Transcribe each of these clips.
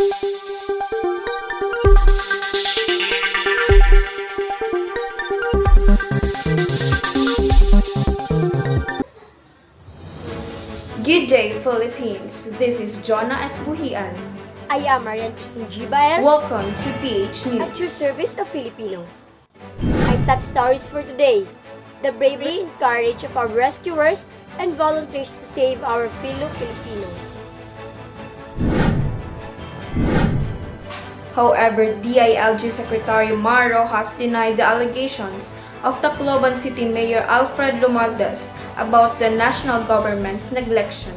Good day, Philippines. This is Jonna as BUHIAN. I am Marian BAER. Welcome to PH News. At your service of Filipinos. Our top stories for today: the bravery and courage of our rescuers and volunteers to save our fellow Filipinos. However, DILG Secretary Maro has denied the allegations of Tacloban City Mayor Alfred Romualdez about the national government's neglection.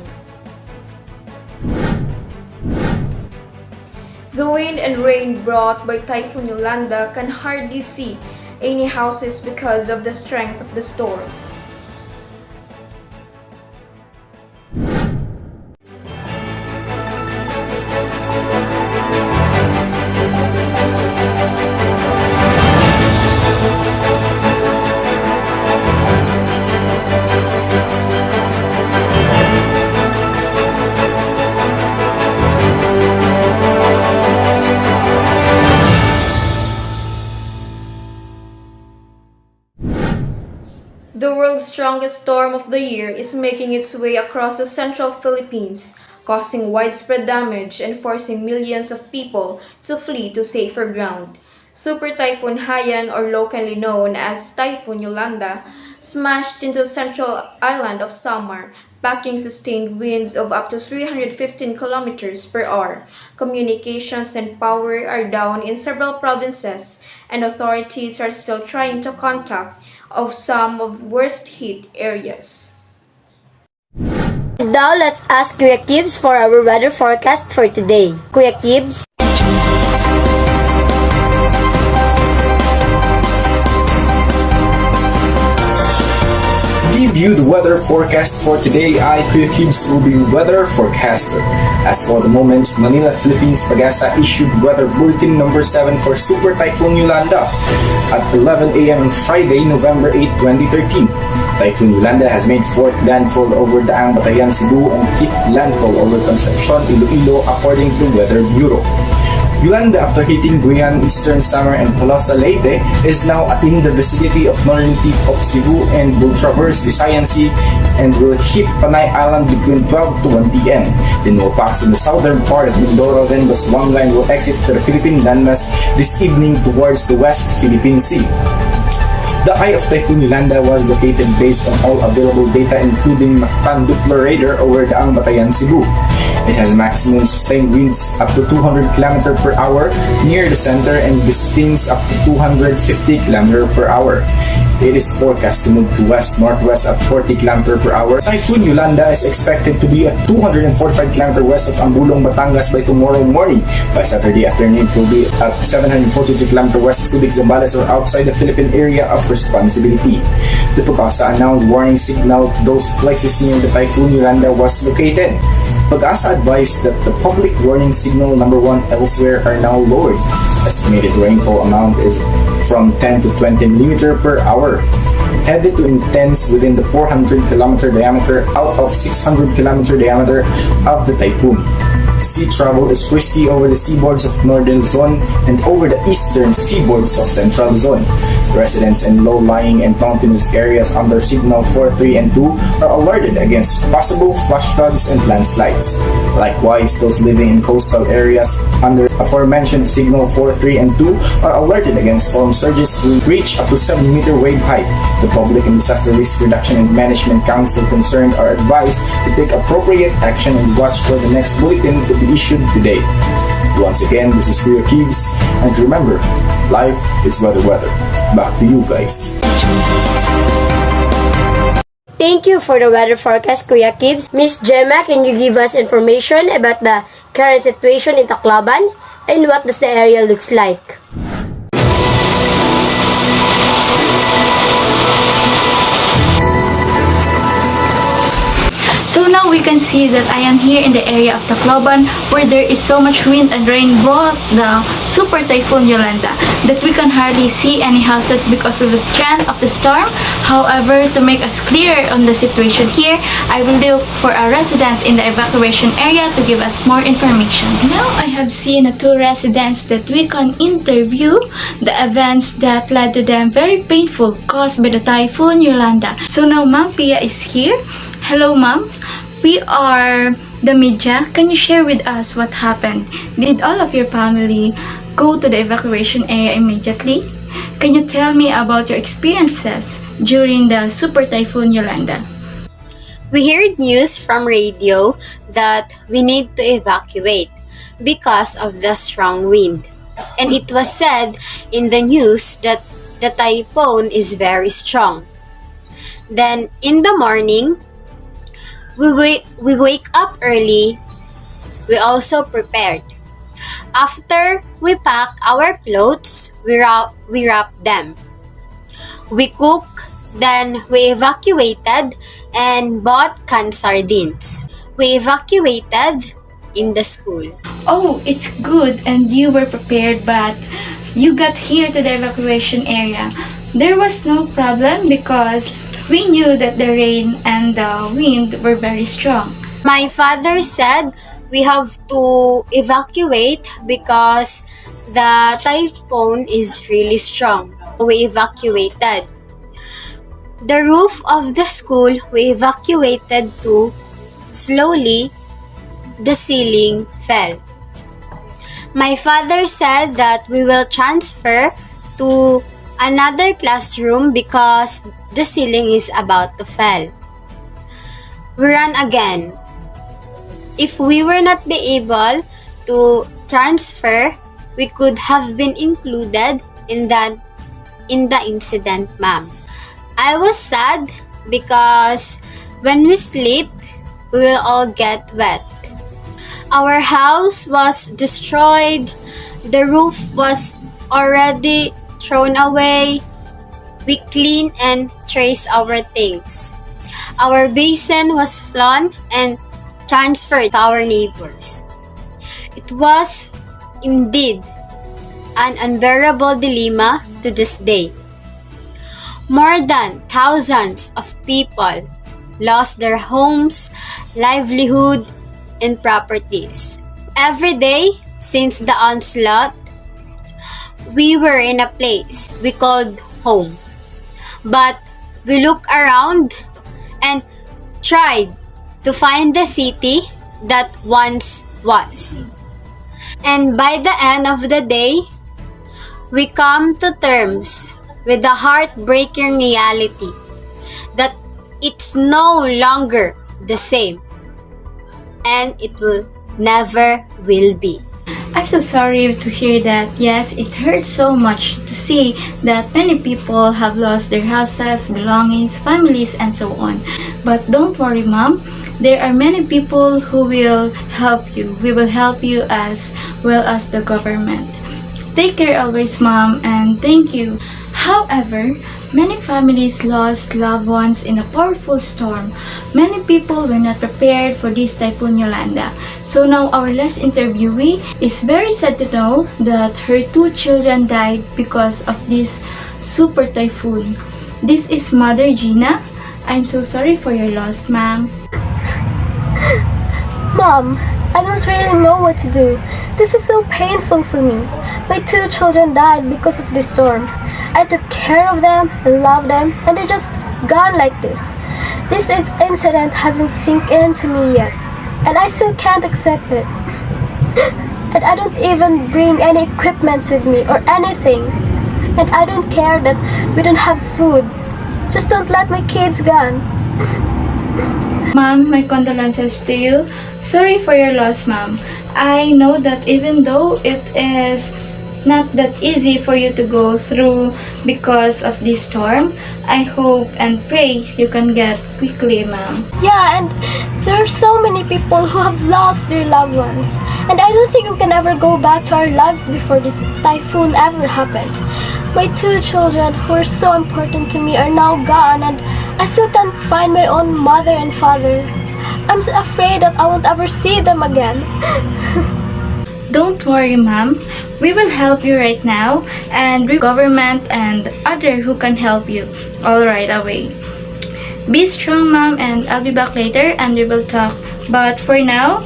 The wind and rain brought by Typhoon Yolanda can hardly see any houses because of the strength of the storm. The world's strongest storm of the year is making its way across the central Philippines, causing widespread damage and forcing millions of people to flee to safer ground. Super Typhoon Haiyan, or locally known as Typhoon Yolanda, smashed into the central island of Samar, packing sustained winds of up to 315 kilometers per hour. Communications and power are down in several provinces, and authorities are still trying to contact of some of worst hit areas. Now let's ask Kuya Kibs for our weather forecast for today. Kuya Kibs? Give you the weather forecast for today. I, Kuya Kibs, will be weather forecaster. As for the moment, Manila, Philippines, Pag-asa issued weather bulletin number 7 for Super Typhoon Yolanda at 11 a.m. on Friday, November 8, 2013. Typhoon Yolanda has made 4th landfall over Daang, Batayan, Cebu, and 5th landfall over Concepcion, Iloilo, according to Weather Bureau. Yolanda, after hitting BUHIAN, Eastern Samar, and Tolosa, Leyte, is now in the vicinity of northern tip of Cebu and will traverse Visayan Sea and will hit Panay Island between 12 to 1 p.m. Then will pass in the southern part of Mindoro, then Busuanga, and will exit the Philippine landmass this evening towards the West Philippine Sea. The eye of Typhoon Yolanda was located based on all available data, including Mactan Doppler radar over Daang, Batayan, Cebu. It has maximum sustained winds up to 200 km per hour near the center and gustings up to 250 km per hour. It is forecast to move to west-northwest at 40 km per hour. Typhoon Yolanda is expected to be at 245 km west of Ambulong, Batangas by tomorrow morning. By Saturday afternoon, it will be at 742 km west of Subic, Zambales, or outside the Philippine area of responsibility. The Pag-asa announced warning signal to those places near the Typhoon Yolanda was located. Pag-asa advised that the public warning signal number 1 elsewhere are now lowered. Estimated rainfall amount is from 10 to 20 mm per hour. Heavy to intense within the 400 km diameter out of 600 km diameter of the typhoon. Sea travel is risky over the seaboards of Northern Luzon and over the eastern seaboards of Central Luzon. Residents in low-lying and mountainous areas under Signal 4, 3, and 2 are alerted against possible flash floods and landslides. Likewise, those living in coastal areas under aforementioned Signal 4, 3, and 2 are alerted against storm surges will reach up to 7-meter wave height. The Public and Disaster Risk Reduction and Management Council concerned are advised to take appropriate action and watch for the next bulletin to be issued today. Once again, this is Kuya Kibs, and remember, life is weather. Back to you guys. Thank you for the weather forecast, Kuya Kibs. Miss Gemma, can you give us information about the current situation in Tacloban and what does the area looks like? So now we can see that I am here in the area of Tacloban where there is so much wind and rain brought the Super Typhoon Yolanda that we can hardly see any houses because of the strength of the storm. However, to make us clearer on the situation here, I will look for a resident in the evacuation area to give us more information. Now I have seen two residents that we can interview the events that led to them very painful caused by the Typhoon Yolanda. So now Ma'am Pia is here. Hello Ma'am, we are the media. Can you share with us what happened? Did all of your family go to the evacuation area immediately? Can you tell me about your experiences during the Super Typhoon Yolanda? We heard news from radio that we need to evacuate because of the strong wind. And it was said in the news that the typhoon is very strong. Then in the morning, we wake up early. We also prepared. After we pack our clothes, we wrap them. We cook, then we evacuated and bought canned sardines. We evacuated in the school. Oh, it's good and you were prepared, but you got here to the evacuation area. There was no problem because we knew that the rain and the wind were very strong. My father said we have to evacuate because the typhoon is really strong. We evacuated. The roof of the school we evacuated to. Slowly, the ceiling fell. My father said that we will transfer to another classroom because the ceiling is about to fall. We ran again. If we were not be able to transfer, we could have been included in the incident, ma'am. I was sad because when we sleep, we will all get wet. Our house was destroyed. The roof was already thrown away. We cleaned and traced our things. Our basin was flown and transferred to our neighbors. It was indeed an unbearable dilemma to this day. More than thousands of people lost their homes, livelihood, and properties. Every day since the onslaught, we were in a place we called home. But we looked around and tried to find the city that once was. And by the end of the day, we come to terms with the heartbreaking reality that it's no longer the same, and it will never will be. I'm so sorry to hear that. Yes, it hurts so much to see that many people have lost their houses, belongings, families, and so on. But don't worry, Mom. There are many people who will help you. We will help you as well as the government. Take care always, Mom, and thank you. However, many families lost loved ones in a powerful storm. Many people were not prepared for this Typhoon Yolanda. So now our last interviewee is very sad to know that her two children died because of this super typhoon. This is Mother Gina. I'm so sorry for your loss, ma'am. Mom, I don't really know what to do. This is so painful for me. My two children died because of this storm. I took care of them and loved them, and they just gone like this. This incident hasn't sunk into me yet, and I still can't accept it. And I don't even bring any equipments with me or anything. And I don't care that we don't have food. Just don't let my kids gone. Ma'am, my condolences to you. Sorry for your loss, ma'am. I know that even though it is not that easy for you to go through because of this storm, I hope and pray you can get quickly, ma'am. Yeah, and there are so many people who have lost their loved ones. And I don't think we can ever go back to our lives before this typhoon ever happened. My two children, who are so important to me, are now gone, and I still can't find my own mother and father. I'm afraid that I won't ever see them again. Don't worry, ma'am. We will help you right now, and the government and other who can help you all right away. Be strong, ma'am, and I'll be back later and we will talk. But for now,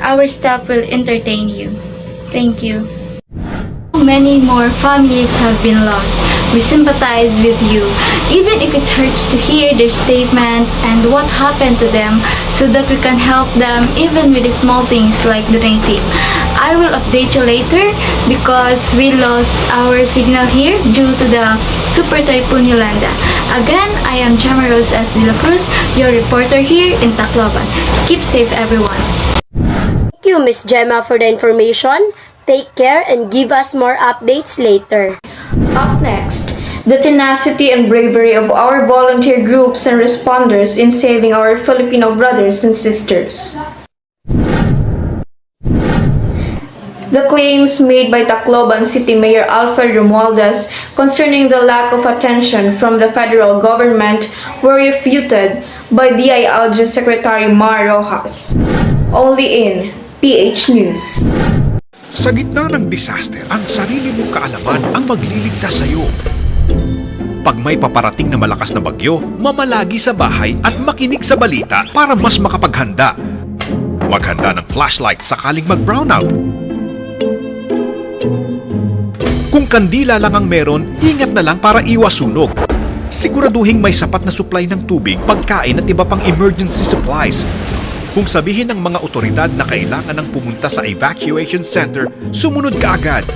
our staff will entertain you. Thank you. Many more families have been lost. We sympathize with you, even if it hurts to hear their statement and what happened to them, so that we can help them even with the small things like donating. I will update you later because we lost our signal here due to the Super Typhoon Yolanda. Again, I am Gemma as de la CRUZ, your reporter here in Tacloban. Keep safe, everyone. Thank you, Miss Gemma, for the information. Take care and give us more updates later. Up next, the tenacity and bravery of our volunteer groups and responders in saving our Filipino brothers and sisters. The claims made by Tacloban City Mayor Alfred Romualdez concerning the lack of attention from the federal government were refuted by DILG Secretary Mar Rojas. Only in PH News. Sa gitna ng disaster, ang sarili mong kaalaman ang magliligtas sa'yo. Pag may paparating na malakas na bagyo, mamalagi sa bahay at makinig sa balita para mas makapaghanda. Maghanda ng flashlight sakaling mag-brownout. Kung kandila lang ang meron, ingat na lang para iwas sunog. Siguraduhing may sapat na supply ng tubig, pagkain at iba pang emergency supplies. Kung sabihin ng mga otoridad na kailangan ng pumunta sa evacuation center, sumunod ka agad.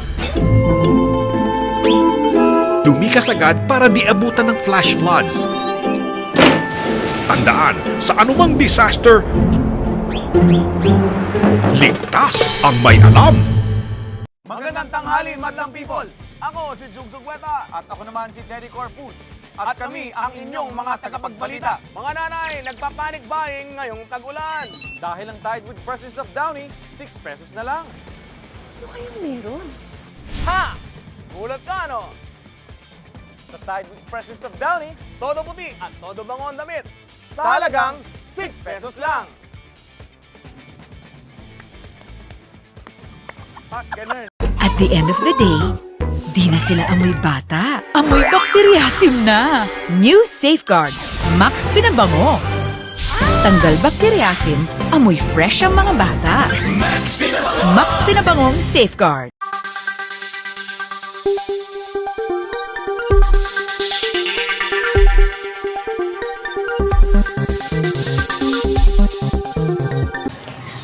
Lumikas agad para di abutan ng flash floods. Tandaan, sa anumang disaster, ligtas ang may alam. Magandang tanghali, madlang people! Ako si Jugsug Weta at ako naman si Teddy Corpus. At kami ang inyong mga tagapagbalita. Mga nanay, nagpapanik buying ngayong tag-ulan. Dahil ang Tide with Presence of Downy, 6 pesos na lang. Ano kayong meron? Ha! Gulat ka, no? Sa Tide with Presence of Downy, todo puti at todo bango ang damit. Sa halagang 6 pesos lang. Ganun. At the end of the day, di na sila amoy bata. Amoy bakteryasim na. New Safeguard. Max Pinabango. Tanggal bakteryasim, amoy fresh ang mga bata. Max Pinabangong Safeguard.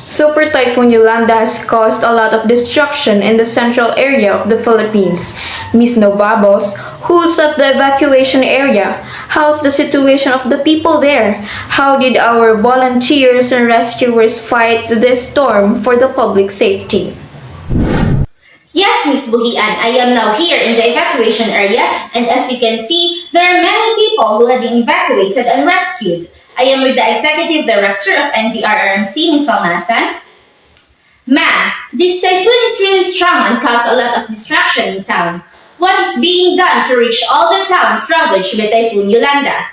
Super Typhoon Yolanda has caused a lot of destruction in the central area of the Philippines. Ms. NOVABOS, who's at the evacuation area, how's the situation of the people there? How did our volunteers and rescuers fight this storm for the public safety? Yes, Miss BUHIAN, I am now here in the evacuation area, and as you can see, there are many people who have been evacuated and rescued. I am with the Executive Director of NDRRMC, Ms. SALMASAN. Ma'am, this typhoon is really strong and caused a lot of destruction in town. What is being done to reach all the towns ravaged by Typhoon Yolanda?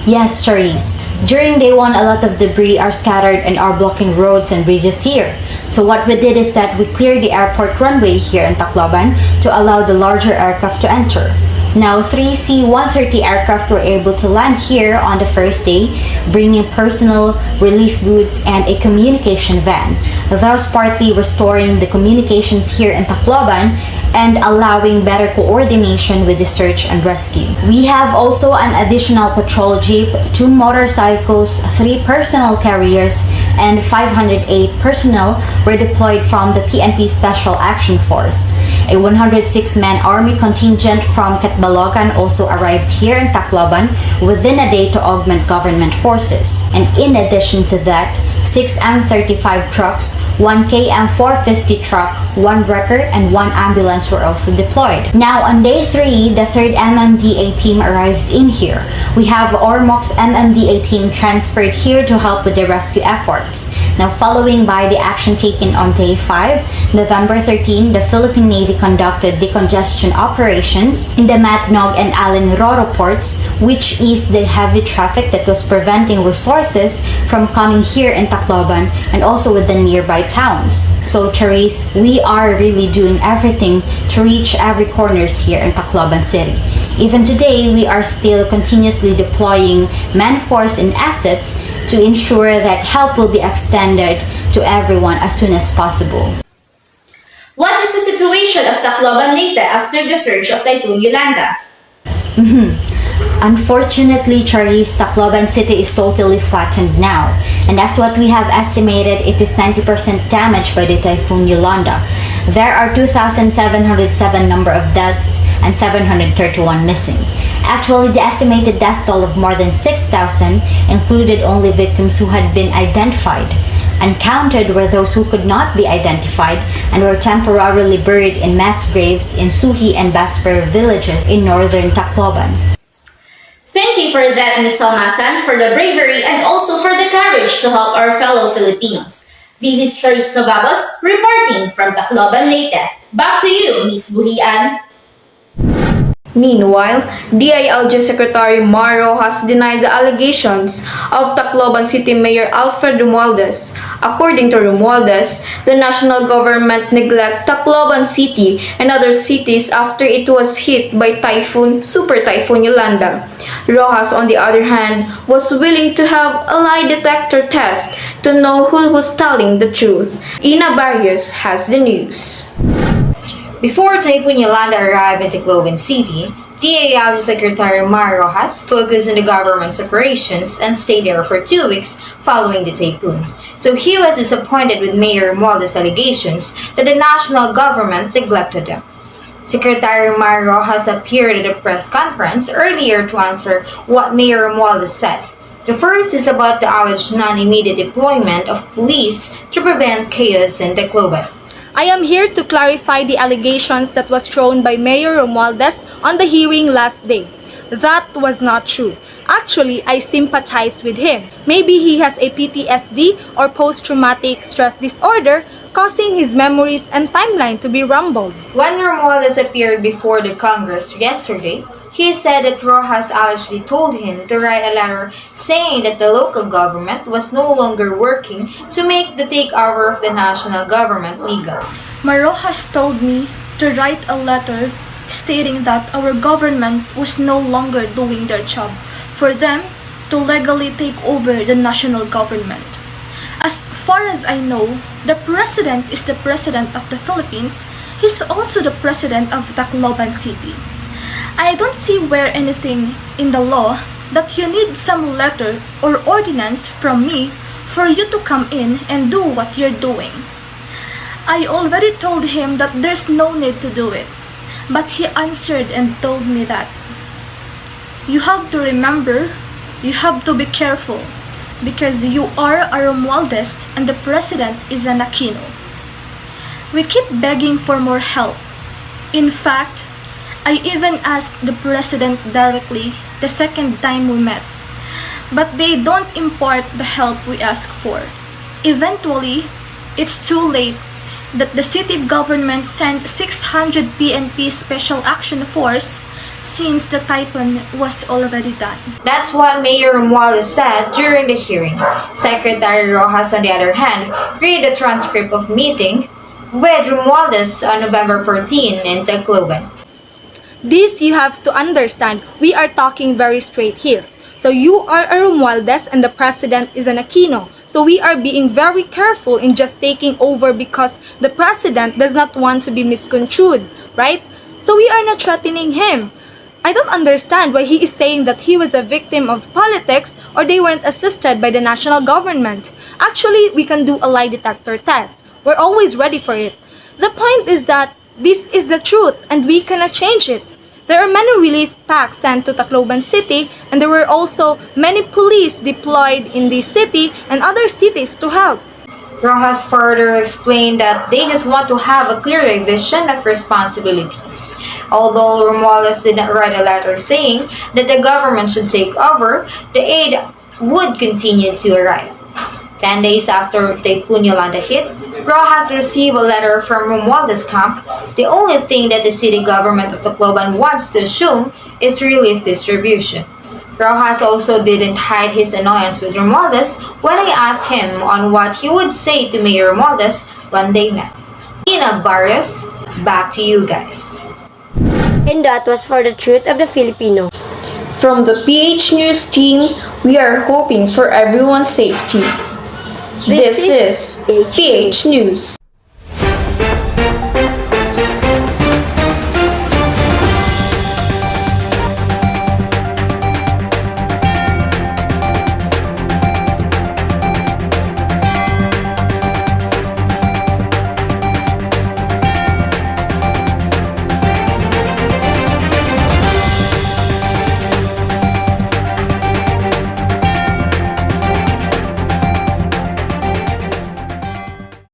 Yes, Charisse. During day 1, a lot of debris are scattered and are blocking roads and bridges here. So what we did is that we cleared the airport runway here in Tacloban to allow the larger aircraft to enter. Now, 3 C-130 aircraft were able to land here on the first day, bringing personal, relief goods, and a communication van, thus partly restoring the communications here in Tacloban and allowing better coordination with the search and rescue. We have also an additional patrol jeep, 2 motorcycles, 3 personal carriers, and 508 personnel were deployed from the PNP Special Action Force. A 106-man army contingent from Catbalogan also arrived here in Tacloban within a day to augment government forces. And in addition to that, 6 M35 trucks 1 KM450 truck, 1 wrecker, and 1 ambulance were also deployed. Now on day 3, the 3rd MMDA team arrived in here. We have Ormoc's MMDA team transferred here to help with the rescue efforts. Now following by the action taken on day 5, November 13, the Philippine Navy conducted decongestion operations in the Matnog and Allen Roro ports, which eased the heavy traffic that was preventing resources from coming here in Tacloban and also with the nearby towns. So Charisse, we are really doing everything to reach every corners here in Tacloban City. Even today, we are still continuously deploying man-force and assets to ensure that help will be extended to everyone as soon as possible. What is the situation of Tacloban Leyte after the surge of Typhoon Yolanda? Unfortunately, Charisse, Tacloban City is totally flattened now. And as what we have estimated, it is 90% damaged by the Typhoon Yolanda. There are 2,707 number of deaths and 731 missing. Actually, the estimated death toll of more than 6,000 included only victims who had been identified. Uncounted were those who could not be identified and were temporarily buried in mass graves in Suhi and Basper villages in northern Tacloban. Thank you for that, Ms. Salmasan, for the bravery and also for the courage to help our fellow Filipinos. This is Charisse NOVABOS reporting from Tacloban Leyte. Back to you, Ms. BUHIAN. Meanwhile, DILG Secretary Maro has denied the allegations of Tacloban City Mayor Alfred Romualdez. According to Romualdez, the national government neglected Tacloban City and other cities after it was hit by Super Typhoon Yolanda. Rojas, on the other hand, was willing to have a lie detector test to know who was telling the truth. BARRIOS has the news. Before Typhoon Yolanda arrived at Tacloban City, DILG Secretary Mario Rojas focused on the government's operations and stayed there for 2 weeks following the typhoon. So he was disappointed with Mayor Romualdez's allegations that the national government neglected them. Secretary Mario Rojas appeared at a press conference earlier to answer what Mayor Romualdez said. The first is about the alleged non-immediate deployment of police to prevent chaos in Tacloban. I am here to clarify the allegations that was thrown by Mayor Romualdez on the hearing last day. That was not true. Actually, I sympathize with him. Maybe he has a PTSD or post-traumatic stress disorder, causing his memories and timeline to be rumbled. When Romualdez appeared before the Congress yesterday, he said that Rojas allegedly told him to write a letter saying that the local government was no longer working to make the takeover of the national government legal. Marojas told me to write a letter stating that our government was no longer doing their job for them to legally take over the national government. As far as I know, the president is the president of the Philippines. He's also the president of Tacloban City. I don't see where anything in the law that you need some letter or ordinance from me for you to come in and do what you're doing. I already told him that there's no need to do it, but he answered and told me that you have to remember, you have to be careful, because you are a Romualdez and the president is an Aquino. We keep begging for more help. In fact, I even asked the president directly the second time we met, but they don't impart the help we ask for. Eventually, it's too late that the city government sent 600 PNP Special Action Force since the typhoon was already done. That's what Mayor Romualdez said during the hearing. Secretary Rojas, on the other hand, read the transcript of meeting with Romualdez on November 14 in Tacloban. This you have to understand. We are talking very straight here. So you are a Romualdez and the president is an Aquino. So we are being very careful in just taking over because the president does not want to be misconstrued, right? So we are not threatening him. I don't understand why he is saying that he was a victim of politics or they weren't assisted by the national government. Actually, we can do a lie detector test. We're always ready for it. The point is that this is the truth and we cannot change it. There are many relief packs sent to Tacloban City and there were also many police deployed in the city and other cities to help. Rojas further explained that they just want to have a clear division of responsibilities. Although Romualdez did not write a letter saying that the government should take over, the aid would continue to arrive. 10 days after Typhoon Yolanda hit, Rojas received a letter from Romualdez camp. The only thing that the city government of Tacloban wants to assume is relief distribution. Rojas also didn't hide his annoyance with Romualdez when I asked him on what he would say to Mayor Romualdez when they met. BARRIOS, back to you guys. And that was for the truth of the Filipino. From the PH News team, we are hoping for everyone's safety. This is PH News.